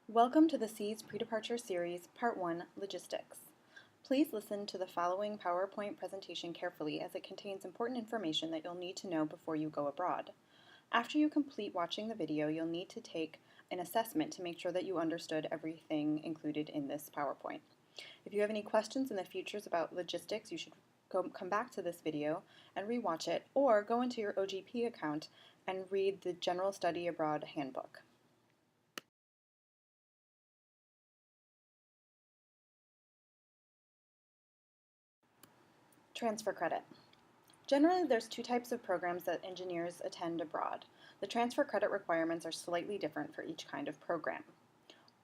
Welcome to the C's Predeparture Series, Part 1, Logistics. Please listen to the following PowerPoint presentation carefully as it contains important information that you'll need to know before you go abroad. After you complete watching the video, you'll need to take an assessment to make sure that you understood everything included in this PowerPoint. If you have any questions in the future about logistics, you should come back to this video and rewatch it, or go into your OGP account and read the General Study Abroad Handbook. Transfer credit. Generally, there's two types of programs that engineers attend abroad. The transfer credit requirements are slightly different for each kind of program.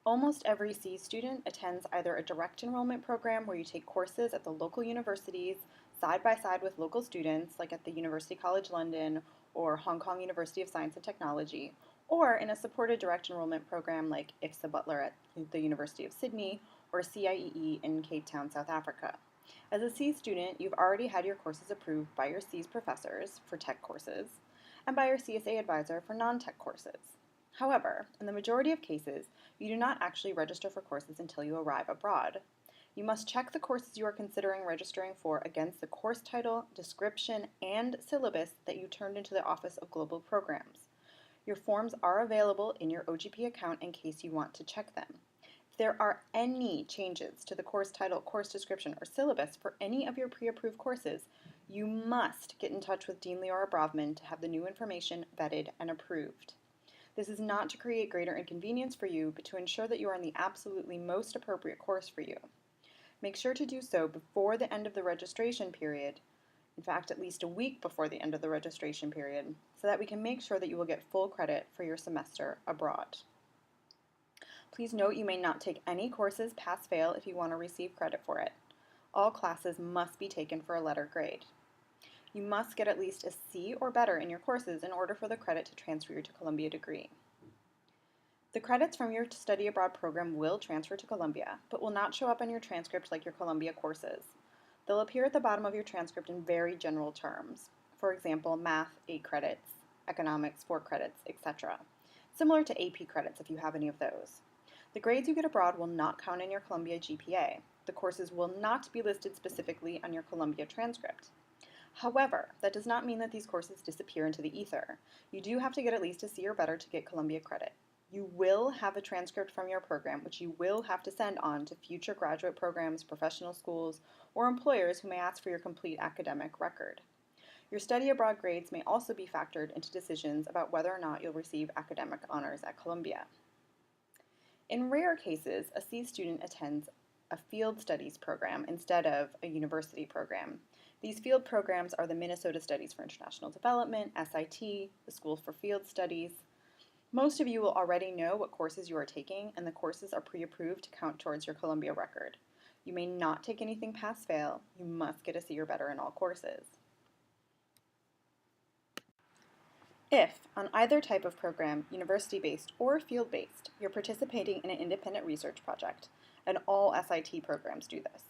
Almost every C student attends either a direct enrollment program where you take courses at the local universities side by side with local students, like at the University College London or Hong Kong University of Science and Technology, or in a supported direct enrollment program like IFSA Butler at the University of Sydney or CIEE in Cape Town, South Africa. As a C student, you've already had your courses approved by your C's professors for tech courses and by your CSA advisor for non-tech courses. However, in the majority of cases, you do not actually register for courses until you arrive abroad. You must check the courses you are considering registering for against the course title, description, and syllabus that you turned into the Office of Global Programs. Your forms are available in your OGP account in case you want to check them. If there are any changes to the course title, course description, or syllabus for any of your pre-approved courses, you must get in touch with Dean Leora Brovman to have the new information vetted and approved. This is not to create greater inconvenience for you, but to ensure that you are in the absolutely most appropriate course for you. Make sure to do so before the end of the registration period, in fact, at least a week before the end of the registration period, so that we can make sure that you will get full credit for your semester abroad. Please note you may not take any courses pass-fail if you want to receive credit for it. All classes must be taken for a letter grade. You must get at least a C or better in your courses in order for the credit to transfer you to Columbia degree. The credits from your study abroad program will transfer to Columbia, but will not show up on your transcript like your Columbia courses. They'll appear at the bottom of your transcript in very general terms. For example, math, 8 credits, economics, 4 credits, etc. Similar to AP credits if you have any of those. The grades you get abroad will not count in your Columbia GPA. The courses will not be listed specifically on your Columbia transcript. However, that does not mean that these courses disappear into the ether. You do have to get at least a C or better to get Columbia credit. You will have a transcript from your program, which you will have to send on to future graduate programs, professional schools, or employers who may ask for your complete academic record. Your study abroad grades may also be factored into decisions about whether or not you'll receive academic honors at Columbia. In rare cases, a C student attends a field studies program instead of a university program. These field programs are the Minnesota Studies for International Development, SIT, the School for Field Studies. Most of you will already know what courses you are taking, and the courses are pre-approved to count towards your Columbia record. You may not take anything pass-fail. You must get a C or better in all courses. If, on either type of program, university-based or field-based, you're participating in an independent research project, and all SIT programs do this,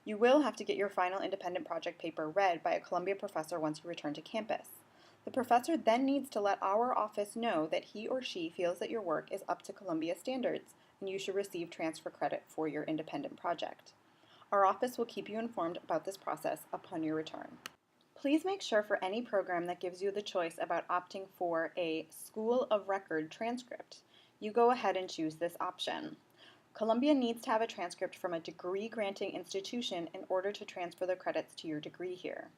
you will have to get your final independent project paper read by a Columbia professor once you return to campus. The professor then needs to let our office know that he or she feels that your work is up to Columbia standards and you should receive transfer credit for your independent project. Our office will keep you informed about this process upon your return. Please make sure for any program that gives you the choice about opting for a School of Record transcript, you go ahead and choose this option. Columbia needs to have a transcript from a degree-granting institution in order to transfer the credits to your degree here.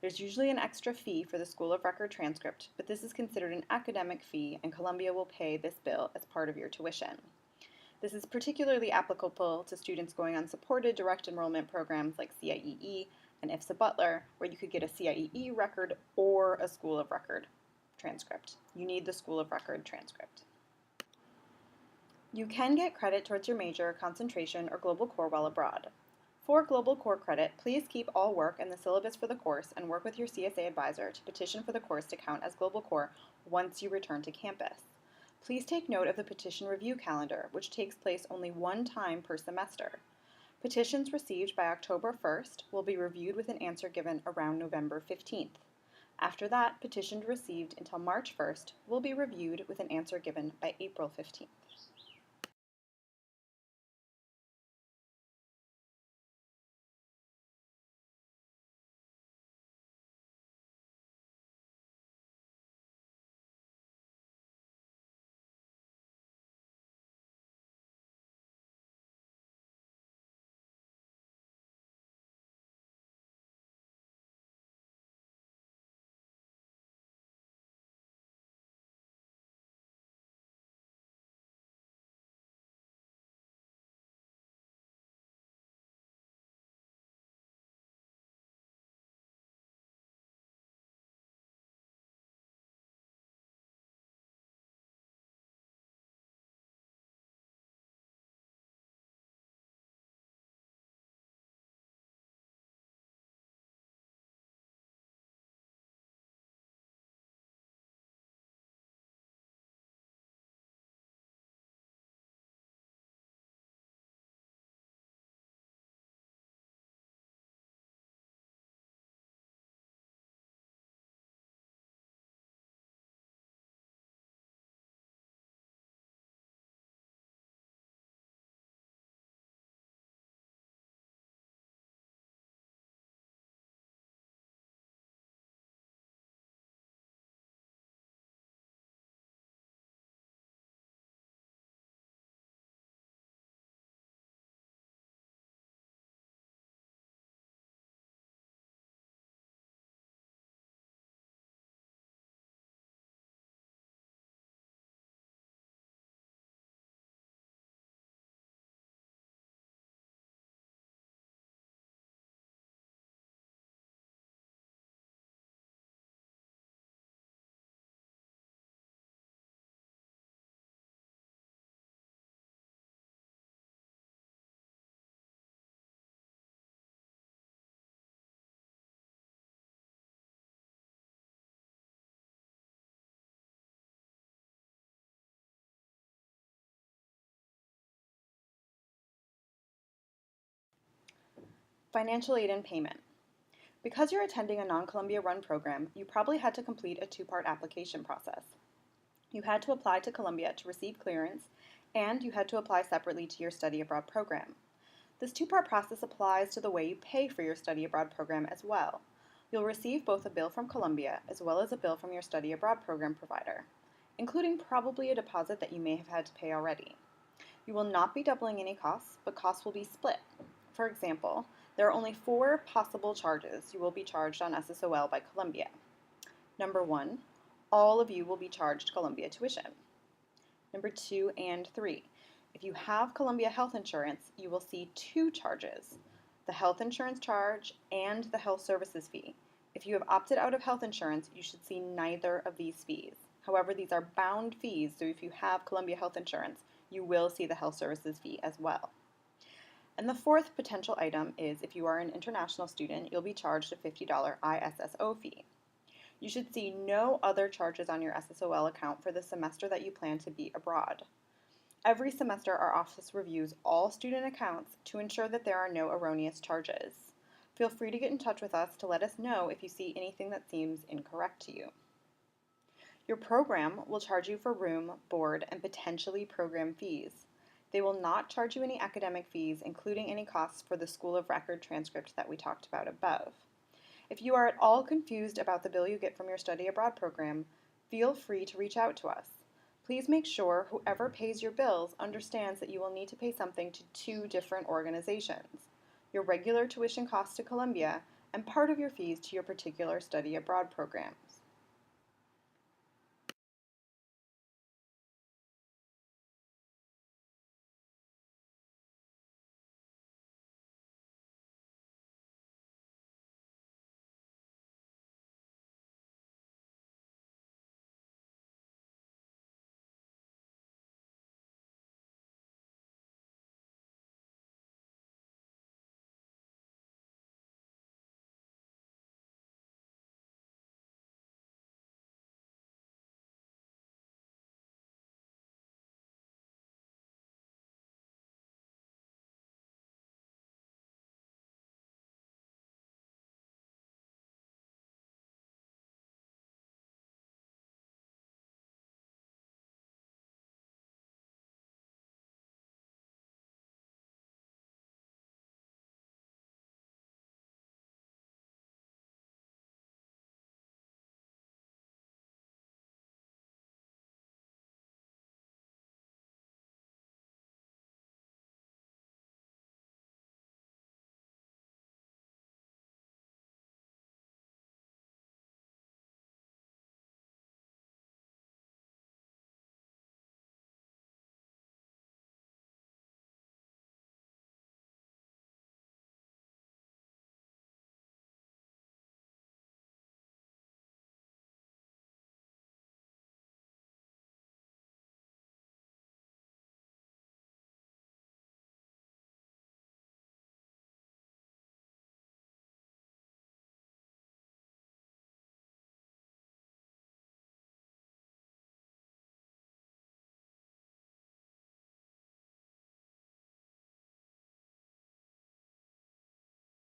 There's usually an extra fee for the School of Record transcript, but this is considered an academic fee, and Columbia will pay this bill as part of your tuition. This is particularly applicable to students going on supported direct enrollment programs like CIEE and IFSA Butler, where you could get a CIEE record or a School of Record transcript. You need the School of Record transcript. You can get credit towards your major, concentration, or global core while abroad. For global core credit, please keep all work and the syllabus for the course and work with your CSA advisor to petition for the course to count as global core once you return to campus. Please take note of the petition review calendar, which takes place only one time per semester. Petitions received by October 1st will be reviewed with an answer given around November 15th. After that, petitions received until March 1st will be reviewed with an answer given by April 15th. Financial aid and payment. Because you're attending a non-Columbia run program, you probably had to complete a two-part application process. You had to apply to Columbia to receive clearance, and you had to apply separately to your study abroad program. This two-part process applies to the way you pay for your study abroad program as well. You'll receive both a bill from Columbia as well as a bill from your study abroad program provider, including probably a deposit that you may have had to pay already. You will not be doubling any costs, but costs will be split. For example, there are only 4 possible charges you will be charged on SSOL by Columbia. Number 1, all of you will be charged Columbia tuition. Number 2 and 3, if you have Columbia health insurance, you will see 2 charges, the health insurance charge and the health services fee. If you have opted out of health insurance, you should see neither of these fees. However, these are bound fees, so if you have Columbia health insurance, you will see the health services fee as well. And the 4th potential item is if you are an international student, you'll be charged a $50 ISSO fee. You should see no other charges on your SSOL account for the semester that you plan to be abroad. Every semester, our office reviews all student accounts to ensure that there are no erroneous charges. Feel free to get in touch with us to let us know if you see anything that seems incorrect to you. Your program will charge you for room, board, and potentially program fees. They will not charge you any academic fees, including any costs for the School of Record transcript that we talked about above. If you are at all confused about the bill you get from your study abroad program, feel free to reach out to us. Please make sure whoever pays your bills understands that you will need to pay something to 2 different organizations: your regular tuition costs to Columbia and part of your fees to your particular study abroad programs.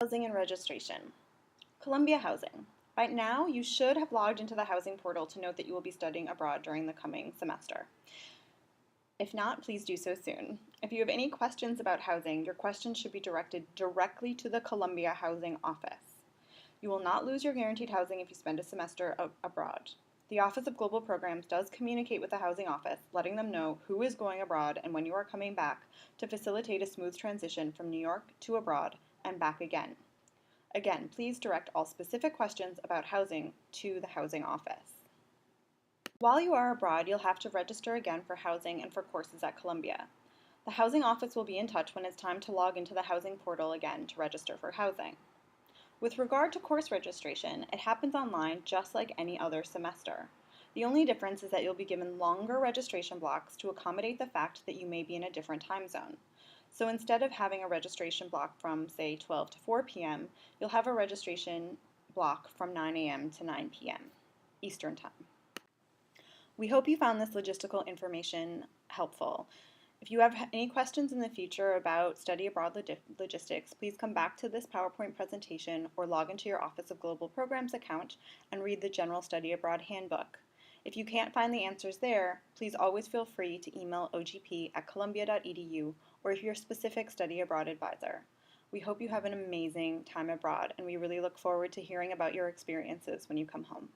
Housing and registration. Columbia Housing. By now, you should have logged into the housing portal to note that you will be studying abroad during the coming semester. If not, please do so soon. If you have any questions about housing, your questions should be directed directly to the Columbia Housing Office. You will not lose your guaranteed housing if you spend a semester abroad. The Office of Global Programs does communicate with the Housing Office, letting them know who is going abroad and when you are coming back to facilitate a smooth transition from New York to abroad and back again. Again, please direct all specific questions about housing to the Housing Office. While you are abroad, you'll have to register again for housing and for courses at Columbia. The Housing Office will be in touch when it's time to log into the housing portal again to register for housing. With regard to course registration, it happens online just like any other semester. The only difference is that you'll be given longer registration blocks to accommodate the fact that you may be in a different time zone. So instead of having a registration block from, say, 12 to 4 p.m., you'll have a registration block from 9 a.m. to 9 p.m. Eastern Time. We hope you found this logistical information helpful. If you have any questions in the future about study abroad logistics, please come back to this PowerPoint presentation or log into your Office of Global Programs account and read the General Study Abroad Handbook. If you can't find the answers there, please always feel free to email ogp@columbia.edu or your specific study abroad advisor. We hope you have an amazing time abroad, and we really look forward to hearing about your experiences when you come home.